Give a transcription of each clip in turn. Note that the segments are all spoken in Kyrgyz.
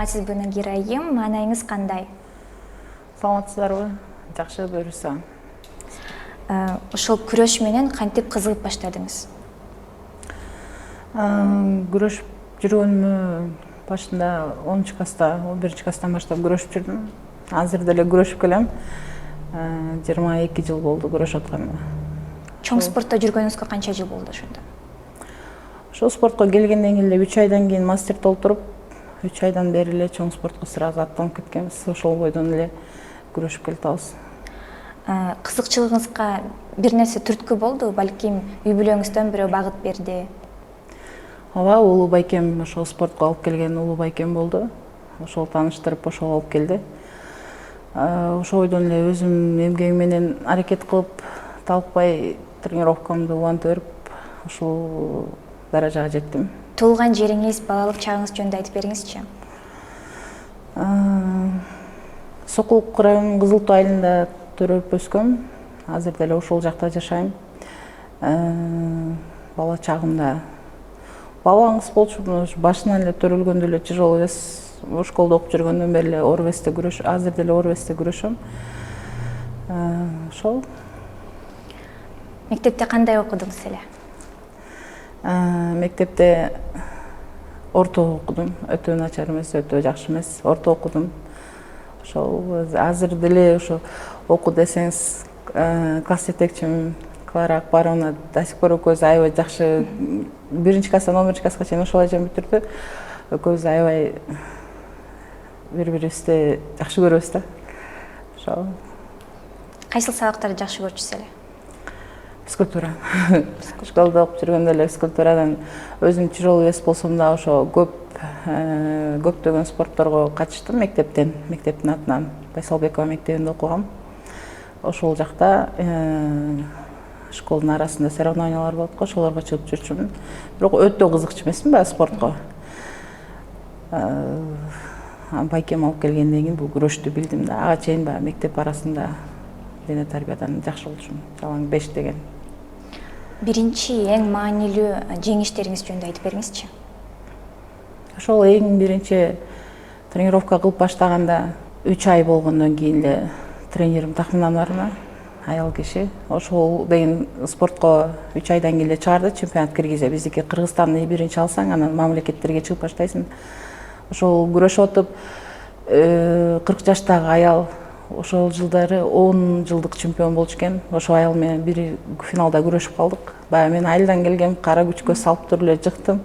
саламатсызбы Гирайым, маанайыңыз кандай? Саламатсыздарбы? Жакшы, буюрса. Ошол күрөш менен кантип кызыгып баштадыңыз? Күрөшүп жүргөнүмө башында 10 класста, 11 класстан баштап күрөшүп жүрдүм. Азыр деле күрөшүп келем. 22 жыл болду күрөшүп атканыма. Чоң спортто жүргөнүңүзгө канча жыл болду ошондо? Ошол спортко келгенден кийин эле 3 айдан кийин мастер толтуруп, 3 айдан бери эле чоң спортко сразу аттанып кеткенбиз. Ошол бойдон эле күрөшүп келатабыз. Кызыкчылыгыңызга бир нерсе түрткү болду, балким үй бүлөңүздөн бирөө багыт берди. Ооба, улуу байкем ошол спортко алып келген улуу байкем болду. Ошол тааныштырып, ошол алып келди. Ошол бойдон эле өзүм эмгегим менен аракет кылып, талкпай тренировкамды уланта берип, ушул даражага жеттим. Туулган жериңиз, балалык чагыңыз жөнүндө айтып бериңизчи. Сокулук районунун Кызыл Тоо айылында төрөп өскөм. Азыр деле ошол жакта жашайм. Бала чагымда балаңыз болчу, башынан эле төрөлгөндө эле тяжелый вес, школда окуп жүргөндөн бери эле Орвесте күрөш, азыр деле Орвесте күрөшөм. Ошол. Мектепте кандай окудуңуз эле? Мектепте орто окудум. Өтө начар эмес, өтө жакшы эмес. Орто окудум. Ошол азыр деле ошо оку десеңиз, класс жетекчим Клара Акбаровна до сих пор экөөбүз аябай жакшы 1-класстан 11-класска чейин ошол эжем бүтүрдү. Экөөбүз аябай бири-бирибизди жакшы көрөбүз да. Ошол. Кайсыл сабактарды жакшы көрчүсүз эле? Физкультура. Школда окуп жүргөндө эле физкультурадан өзүм тяжелый вес болсом да ошо көптөгөн спортторго катыштым мектептин атынан. Байсалбекова мектебинде окугам. Ошол жакта школдун арасында соревнованиялар болот го, ошолорго чыгып жүрчүмүн. Бирок өтө кызыкчу эмесмин баягы спортко. Байкем алып келгенден кийин бул күрөштү билдим да. Ага чейин баягы мектеп арасында дене тарбиядан жакшы болчумун. Жалаң 5 деген. Биринчи эң маанилүү жеңиштериңиз жөнүндө айтып бериңизчи. Ошол эң биринчи тренировка кылып баштаганда 3 ай болгондон кийин эле тренерим Тахмин аял киши. Ошол деген спортко 3 айдан кийин эле чыгарды, чемпионат киргизе. Биздики Кыргызстанды биринчи алсаң, анан мамлекеттерге чыгып баштайсың. Ошол күрөшүп отуп 40 жаштагы аял ошол жылдары 10 жылдык чемпион болчу экен. Ошол аял менен бир финалда күрөшүп калдык. Баягы мен айылдан келгем, кара күчкө салып туруп эле жыктым.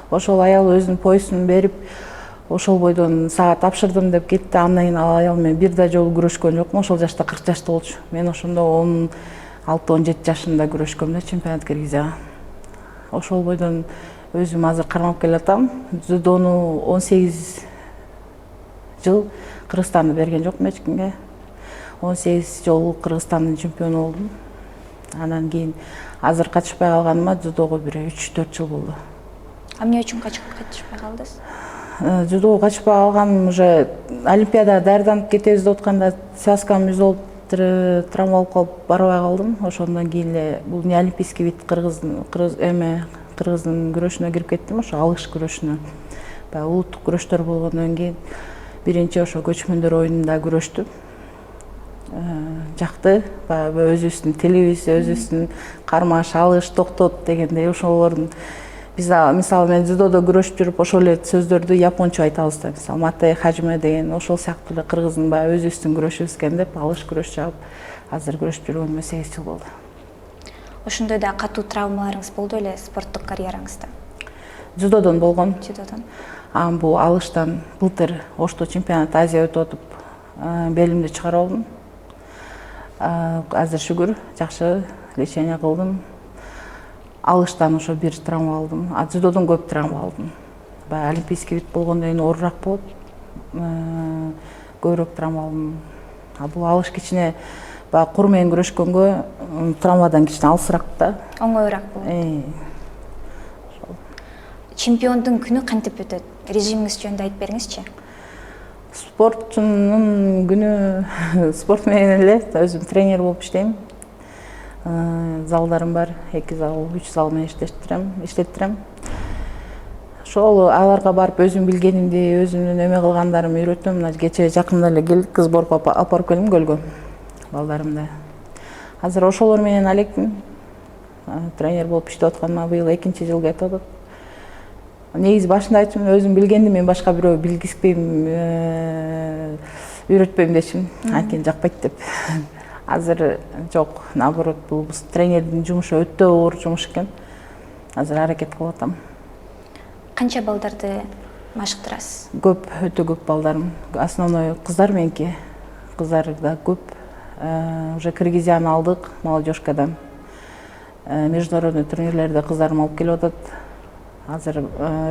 Ошол аял өзүнүн поясун берип, ошол бойдон сага тапшырдым деп кетти. Андан кийин ал аял менен бир да жолу күрөшкөн жокмун. Ошол жашта 40 жашта болчу. Мен ошондо 16-17 жашында күрөшкөм да чемпионат киргизе. Ошол бойдон өзүм азыр кармап келатам. Дзюдону 18 жыл Кыргызстанды берген жокмун эч кимге. 18 жолу Кыргызстандын чемпиону болдум. Анан кийин азыр катышпай калганыма дзюдого бир 3-4 жыл болду. Эмне үчүн катышпай калдыңыз? Дзюдого катышпай калганым уже олимпиадага даярданып кетебиз деп атканда связкам үзүлүп травма болуп калып барбай калдым. Ошондон кийин эле бул не олимпийский вид кыргыздын күрөшүнө кирип кеттим, ошо алыш күрөшүнө. Баягы улуттук күрөштөр болгондон кийин биринчи ошо көчмөндөр оюнунда күрөштүм. Жакты, баягы өзүбүздүн тилибиз, өзүбүздүн кармаш, алыш, токтот дегендей ошолордун биз мисалы мен дзюдодо күрөшүп жүрүп ошол эле сөздөрдү японча айтабыз да. Мисалы мате, хажме деген ошол сыяктуу эле кыргыздын баягы өзүбүздүн күрөшүбүз экен деп алыш күрөш жагып азыр күрөшүп жүргөнүмө 8 жыл болду. Ошондой да катуу травмаларыңыз болду эле спорттук карьераңызда? Дзюдодон болгон. Дзюдодон. Бул алыштан былтыр Ошто чемпионат Азия өтүп отуп белимди чыгарып алдым. Азыр шүгүр жакшы лечение кылдым. Алыштан ошо бир травма алдым. Дзюдодон көп травма алдым. Баягы олимпийский вид болгондон кийин оорураак болот. Көбүрөөк травма алдым. Бул алыш кичине баягы кур менен күрөшкөнгө травмадан кичине алысыраак да. Оңоюраак болот. Чемпиондун күнү кантип өтөт? Режимиңиз жөнүндө айтып бериңизчи. Спортчунун күнү спорт менен эле өзүм тренер болуп иштейм. Залдарым бар, 2 зал, 3 зал менен иштеттирем. ошол аларга барып өзүм билгенимди, өзүмдүн эме кылгандарымды үйрөтөм. Мына кечээ жакында эле келдик, кыз барып алып барып келдим көлгө балдарымды. Азыр ошолор менен алектим. Тренер болуп иштеп атканыма быйыл 2-жыл кетип атат. Негизи башында айттым, өзүм билгенди мен башка бирөө билгизбейм, үйрөтпөйм дечим. Анткени жакпайт деп. Азыр жок, наоборот, бул тренердин жумушу өтө оор жумуш экен. Азыр аракет кылып атам. Канча балдарды машыктырасыз? Көп, өтө көп балдарым. Основной кыздар меники. Кыздар да көп. Уже Кыргызияны алдык молодежкадан. Международный турнирлерде кыздарым алып келип атат. Азыр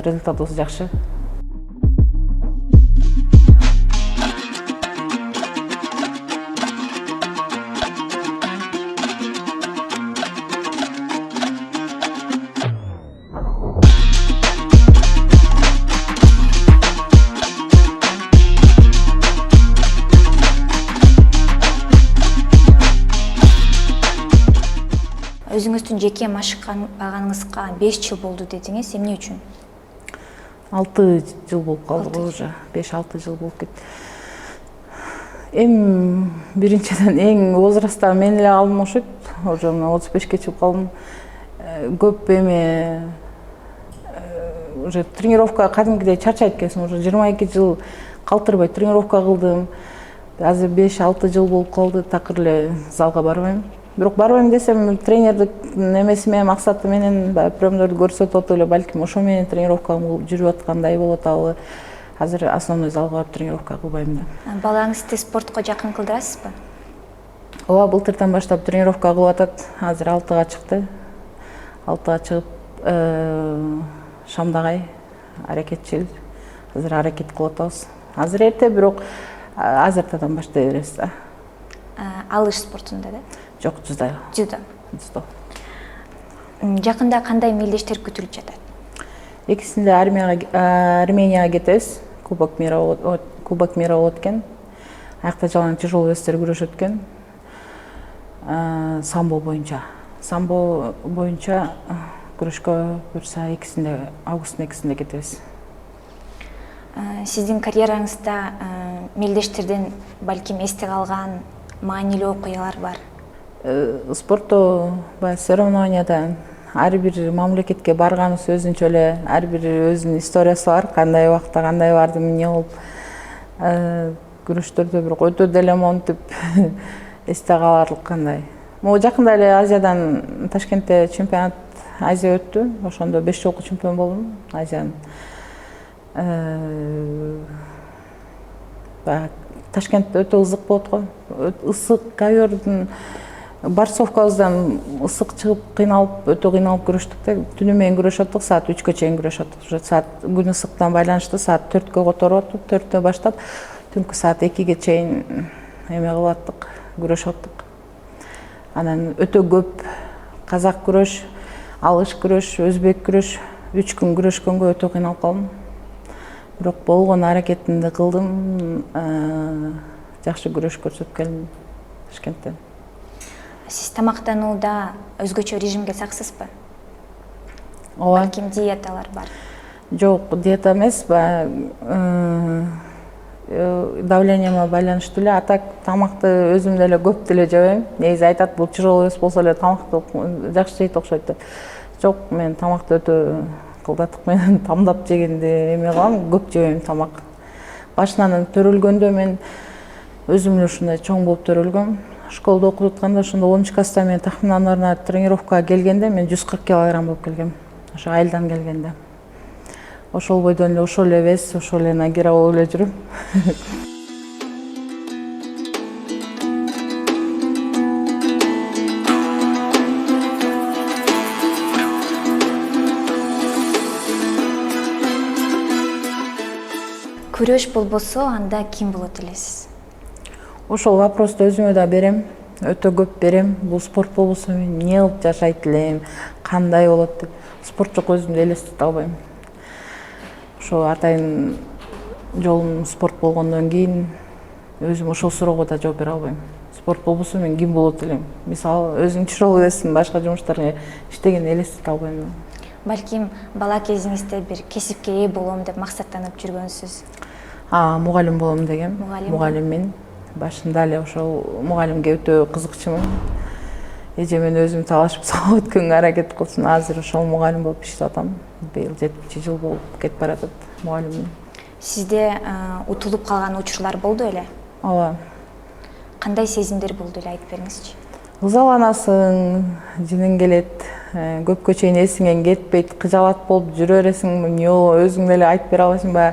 результатыбыз жакшы. Өзүңүздүн жеке машыкпаганыңызга 5 жыл болду дедиңиз. Эмне үчүн? 6 жыл болуп калды уже. 5-6 жыл болуп кетти. Эми биринчиден эң возрастта мен эле калдым окшойт. Уже 35-ке чыгып калдым. Көп эме уже тренировка кадимкидей чарчайт экенсиң. Уже 22 жыл калтырбай тренировка кылдым. Азыр 5-6 жыл болуп калды, такыр эле залга барбайм. Бирок барбайм десем, тренердик немеси менен, максаты менен приемдорду көрсөтүп атып эле балким ошо менен тренировка жүрүп аткандай болуп атабы. Азыр основной залга барып тренировка кылбайм да. Балаңызды спортко жакын кылдырасызбы? Ооба, былтырдан баштап тренировка кылып атат. Азыр 6-га чыкты. 6-га чыгып Шамдагай аракетчил. Азыр аракет кылып атабыз. Азыр эрте, бирок азыртадан баштай беребиз да. Алыш спортунда да? Жок, дзюдо. Дзюдо. Жакында кандай мелдештер күтүлүп жатат? Экисинде Арменияга кетебиз. Кубок мира болот экен. Аякта жалаң тяжелый вестер күрөшөт экен. Самбо боюнча күрөшкө буюрса августтун 2-синде кетебиз. Сиздин карьераңызда мелдештерден балким эсте калган маанилүү окуялар бар? Спортто, соревнованияда ар бир мамлекетке барганыбыз өзүнчө эле, ар бир өзүнүн историясы бар. Кандай убакта, кандай бардым, эмне болуп. Күрөштөрдө бирок өтө деле монтип эсте каларлык кандай. Могу жакында эле Азиядан Ташкентте чемпионат Азия өттү. Ошондо 5 жолку чемпион болдум Азиянын. Ташкентте өтө ызык болот го. Ысык, ковёрдун борцовкабыздан ысык чыгып, өтө кыйналып күрөштүк да. Түнү менен күрөшөттүк, саат 3-кө чейин күрөшөттүк. Уже саат күн ысыктан байланыштуу саат 4-кө которуп атып, 4-тө баштап, түнкү саат 2-ге чейин эме кылып аттык, күрөшүп аттык. Анан өтө көп казак күрөш, алыш күрөш, өзбек күрөш, 3 күн күрөшкөнгө өтө кыйналып калдым. Бирок болгон аракетимди кылдым, жакшы күрөш көрсөтүп келдим Ташкенттен. Сиз тамактанууда өзгөчө режимге саксызбы? Ооба. Балким диеталар бар? Жок, диета эмес, давлениеме байланыштуу эле. А так тамакты өзүм деле көп деле жебейм. Негизи айтат, бул тяжелый вес болсо эле тамакты жакшы жейт окшойт деп. Жок, мен тамакты өтө кылдатык менен тамдап жегенди эме кылам, көп жебейм тамак. Башынан төрөлгөндө мен өзүм эле ушундай чоң болуп төрөлгөм. Школда окуп атканда ошондо 10-класста мен тахминларына тренировкага келгенде мен 140 килограмм болуп келгем. Ошо айылдан келгенде. Ошол бойдон эле ошол эле вес, ошол эле нагира болуп эле жүрүм. Күрөш болбосо, анда ким болот элесиз? Ошол вопросту өзүмө да берем, өтө көп берем. Бул спорт болбосо мен эмне кылып жашайт элем, кандай болот деп. Спорт жок, өзүмдү элестете албайм. Ошо атайын жолум спорт болгондон кийин өзүм ошол суроого да жооп бере албайм. Спорт болбосо мен ким болот элем? Мисалы, өзүм тяжелый весим, башка жумуштарга иштегенди элестете албайм. балким бала кезиңизде бир кесипке ээ болом деп максаттанып жүргөнсүз? Мугалим болом дегем. Мугалиммин. Башында эле ошол мугалимге өтө кызыкчумун. Эжемен өзүм талашып сабак өткөнгө аракет кылсам, азыр ошол мугалим болуп иштеп атам. Быйыл 7-жыл болуп кетип баратат мугалиммин. Сизде утулуп калган учурлар болду эле? Ооба. Кандай сезимдер болду эле айтып бериңизчи. Ызаланасың, жының келет, көпкө чейин эсиңен кетпейт, кыжалат болуп жүрө бересиң, өзүң деле айтып бере албайсың ба,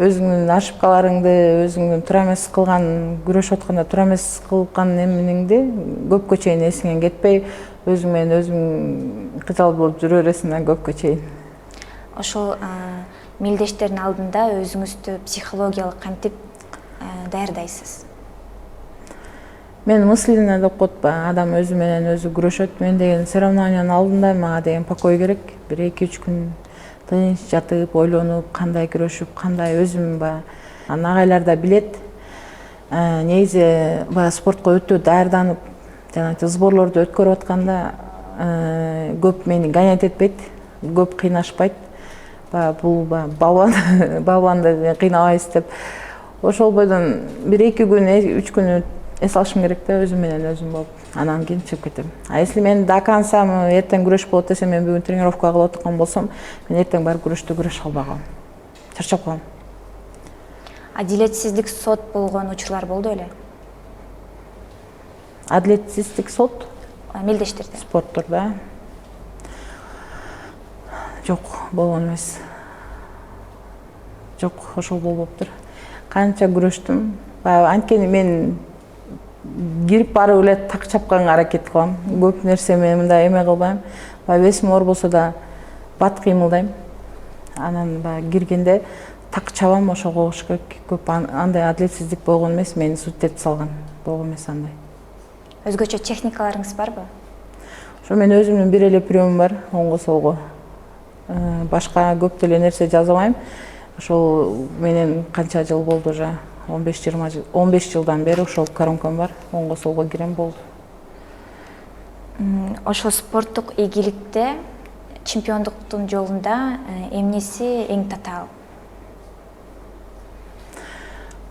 өзүңдүн ошибкаларыңды, өзүңдүн туура эмес кылган, күрөшүп атканда туура эмес кылган эмеңди көпкө чейин эсиңен кетпей, өзүң менен өзүң кыжалат болуп жүрө бересиң да көпкө чейин. Ошол мелдештердин алдында өзүңүздү психологиялык кантип даярдайсыз? Мен мысленно деп коет, адам өзү менен өзү күрөшөт. Мен деген соревнованиянын алдында мага деген покой керек. 1-2-3 күн тынч жатып, ойлонуп, кандай күрөшүп, кандай өзүм агайлар да билет. Негизи спортко өтө даярданып, жана сборлорду өткөрүп атканда көп мени гонять этпейт, көп кыйнашпайт. Бул балбанды кыйнабайбыз деп. Ошол бойдон 1-2 күн, 3 күн эс алышым керек да, өзүм менен өзүм болуп, анан кийин чыгып кетем. Если мен до конца эртең күрөш болот десем, мен бүгүн тренировка кылып аткан болсом, мен эртең барып күрөштө күрөшө албай калам. Чарчап калам. Адилетсиздик сот болгон учурлар болду эле? Адилетсиздик сот? Мелдештерде. Спорттордо? Жок, болгон эмес. Жок, ошол болбоптур. Канча күрөштүм. Анткени мен кирип барып эле так чапканга аракет кылам. Көп нерсе мен мындай эме кылбайм. Бесим оор болсо да бат кыймылдайм. Анан киргенде так чабам, ошого болуш керек. Көп андай адилетсиздик болгон эмес, мени судтетип салган. Болгон эмес андай. Өзгөчө техникаларыңыз барбы? Ошо мен өзүмдүн бир эле приемум бар, оңго солго. Башка көп деле нерсе жазабайм. Ошол менен канча жыл болду уже? 15 жылдан бери ошол коронкам бар, оңго солго кирем болду. Ошол спорттук ийгиликте, чемпиондуктун жолунда эмнеси эң татаал?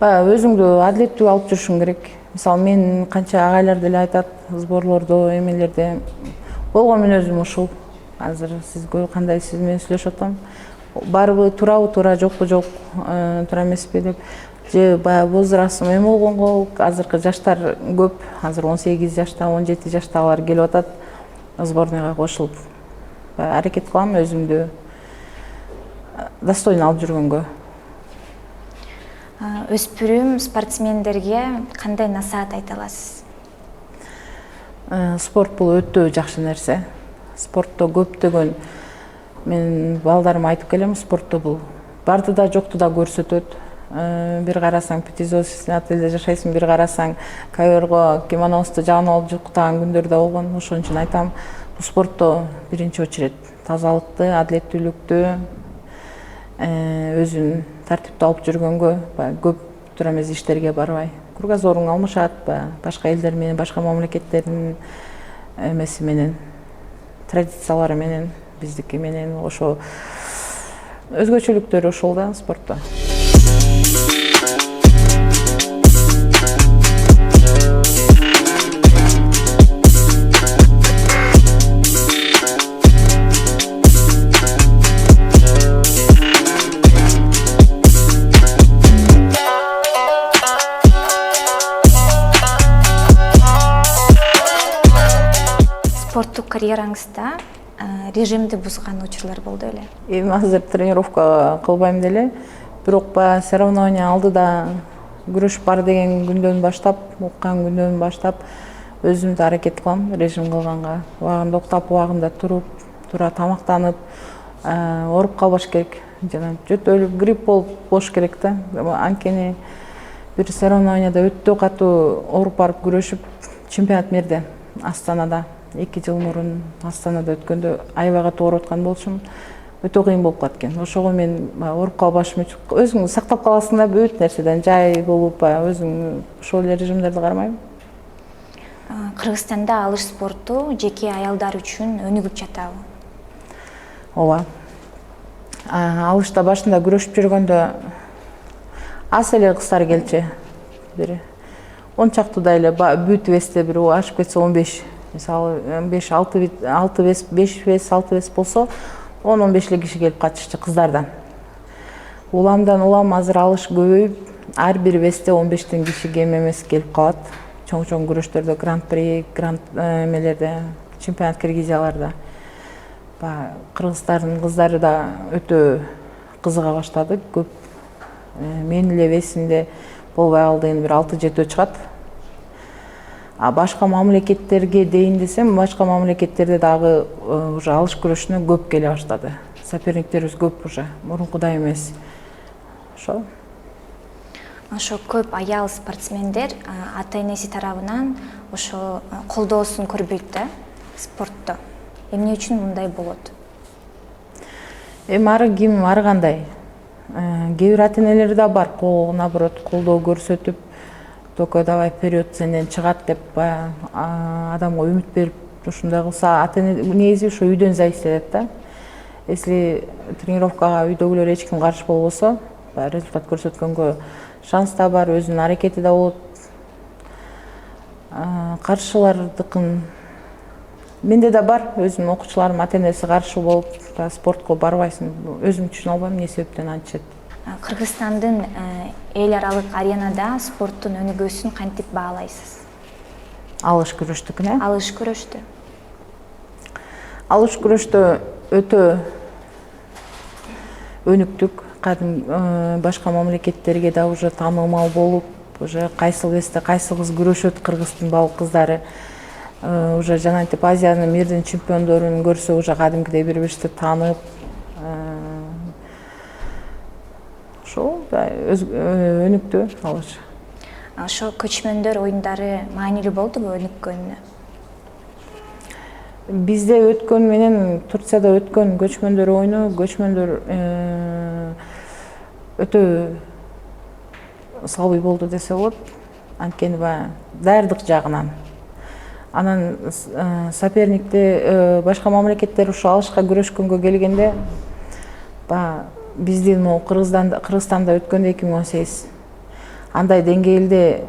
Өзүңдү адилеттүү алып жүрүшүң керек. Мисалы, мен канча агайлар деле айтат, сборлордо, эмелерде болгон мүнөзүм ушул. Азыр сизге кандай сиз менен сүйлөшүп атам. Барбы туурабы туура, жокпу жок, туура эмеспи деп. Же возрастым эме болгонго, азыркы жаштар көп, азыр 18 жашта, 17 жаштагылар келип атат, сборныйга кошулуп. Аракет кылам өзүмдү достойно алып жүргөнгө. Өспүрүм спортсмендерге кандай насаат айта аласыз? Спорт бул өтө жакшы нерсе. Спортто көптөгөн мен балдарыма айтып келем, спортто бул барды да жокту да көрсөтөт. Бир карасаң пятизосочный отельде жашайсың, бир карасаң коверго кимоносту жаанып алып жуктаган күндөр да болгон. Ошон үчүн айтам, бул спортто биринчи очеред тазалыкты, адилеттүүлүктү, өзүн тартиптүү алып жүргөнгө, көп туура эмес иштерге барбай, кругозорун алмашат, башка элдер менен, башка мамлекеттердин эмеси менен, традициялары менен, биздики менен, ошо өзгөчөлүктөрү ошол да спортто. Спорттук карьераңызда режимди бузган учурлар болду эле? Эми азыр тренировка кылбайм деле, бирок соревнования алдыда күрөш бар деген күндөн баштап, уккан күндөн баштап өзүмдү аракет кылам режим кылганга. Убагында уктап, убагында туруп, туура тамактанып, ооруп калбаш керек. Жана жөтөлүп, грипп болуш керек да. Анткени бир соревнованияда өтө катуу ооруп барып күрөшүп, чемпионат мирде Астанада 2 жыл мурун Астанада өткөндө аябай катуу ооруп аткан болчумун. Өтө кыйын болуп калат экен. Ошого мен ооруп калбашым үчүн өзүңдү сактап каласың да, бүт нерседен жай болуп, өзүң ошол эле режимдерди кармайм. Кыргызстанда алыш спорту жеке аялдар үчүн өнүгүп жатабы? ооба. Алышта башында күрөшүп жүргөндө аз эле кыздар келчү. Бир 10 чактыдай эле бүт весте бир ашып кетсе 15. Мисалы 5-6 вес болсо 10-15 эле киши келип катышчу кыздардан. Уламдан улам азыр алыш көбөйүп, ар бир весте 15тен киши кем эмес келип калат. Чоң күрөштөрдө, гран-при, эмелерде, чемпионат Киргизияларда. Кыргыздардын кыздары да өтө кызыга баштады. Көп менин эле весимде болбой калды, эми бир 6-7 чыгат. Башка мамлекеттерге дейин десем, башка мамлекеттерде дагы уже алыш күрөшүнө көп келе баштады. Соперниктерибиз көп уже, мурункудай эмес. Ошо көп аял спортсмендер ата-энеси тарабынан ошо колдоосун көрбөйт да спортто. Эмне үчүн мындай болот? Эми ары ким ары кандай. Кээ бир ата-энелер да бар, наоборот, колдоо көрсөтүп, только давай вперед сенден чыгат деп адамга үмүт берип, ушундай кылса, ата-эне негизи ошо үйдөн зависит этет да. Если тренировкага үйдөгүлөр эч ким каршы болбосо, результат көрсөткөнгө шанс да бар, өзүнүн аракети да болот. Каршылардыкын менде да бар, өзүмдүн окуучуларым ата-энеси каршы болуп, спортко барбайсың, өзүм түшүнө албайм эмне себептен антишет. Кыргызстандын эл аралык аренада спорттун өнүгүүсүн кантип баалайсыз? Алыш күрөштүкүн, Алыш күрөштү. Алыш күрөштө өтө өнүктүк. Башка мамлекеттерге да уже таанымал болуп, уже кайсыл весте кайсы кыз күрөшөт, кыргыздын балык кыздары. Уже жанагынтип Азиянын мирдин чемпиондорун көрсө, уже кадимкидей бири-бирибизди таанып, ошол өнүктү алыш. Ошо көчмөндөр оюндары маанилүү болдубу өнүккөнүнө? Бизде өткөн менен Турцияда өткөн көчмөндөр оюну, көчмөндөр өтө салбый болду десе болот. Анткени даярдык жагынан. Анан соперникти башка мамлекеттер ушу алышка күрөшкөнгө келгенде, биздин могу Кыргызстанда өткөндө 2018 андай деңгээлде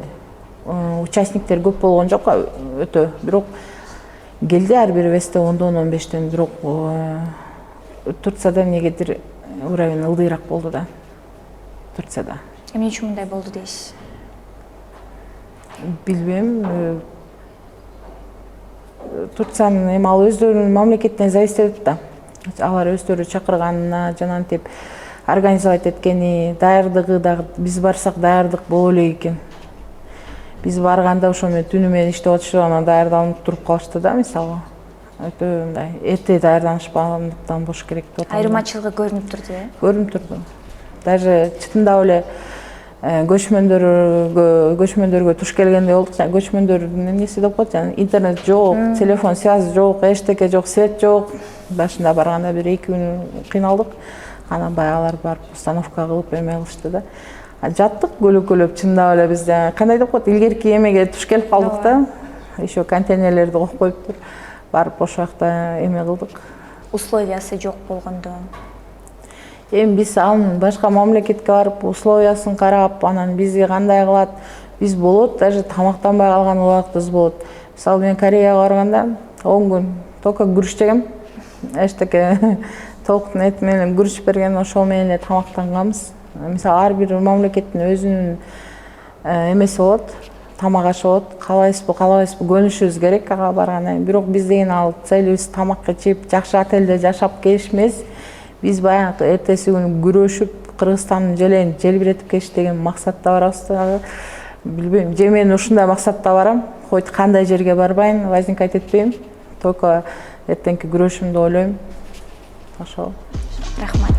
участниктер көп болгон жок, өтө. Бирок келди ар бир весте 10-дон 15тен, бирок Турцияда эмнегедир уровень ылдыйраак болду да. Турцияда. Эмне үчүн мындай болду дейсиз? Билбейм. Турциянын эми ал өздөрүнүн мамлекетине зависит этет да. Алар өздөрү чакырганына, жанагынтип организовать эткени, даярдыгы да биз барсак даярдык боло элек экен. Биз барганда ошо менен түнү менен иштеп атышып, анан даярданып туруп калышты да, мисалы. Өтө мындай эрте даярданышпагандыктан болуш керек деп атам. Айырмачылыгы көрүнүп турду, э? Көрүнүп турду. Даже чытындап эле көчмөндөргө туш келгендей болдук. Көчмөндөрдүн эмнеси деп коет, интернет жок, телефон связь жок, эчтеке жок, свет жок. Башында барганда бир 2 күн кыйналдык. Анан баягылар барып установка кылып эме кылышты да. Жаттык көлөкөлөп, чындап эле биз кандай деп коет, илгерки эмеге туш келип калдык да. Еще контейнерлерди коюп коюптур. Барып ошол жакта эме кылдык. Условиясы жок болгондо. Эми биз анын башка мамлекетке барып, условиясын карап, анан бизге кандай кылат, биз болот, даже тамактанбай калган убактыбыз болот. Мисалы мен Кореяга барганда 10 күн только күрүч жегем. Эчтеке толуктун эти менен күрүч берген, ошол менен эле тамактанганбыз. Мисалы ар бир мамлекеттин өзүнүн эмеси болот, тамак ашы болот. Каалайбызбы, көнүшүбүз керек ага баргандан. Бирок биз деген ал целибиз тамак ичип, жакшы отелде жашап келиш эмес. Биз баягы эртеси күнү күрөшүп, Кыргызстандын желегин желбиретип келиш деген максатта барабыз. Билбейм, же мен ушундай максатта барам. Хоть кандай жерге барбайын, возникать этпейм. Только эртеңки күрөшүмдү ойлойм. Ошол. Рахмат.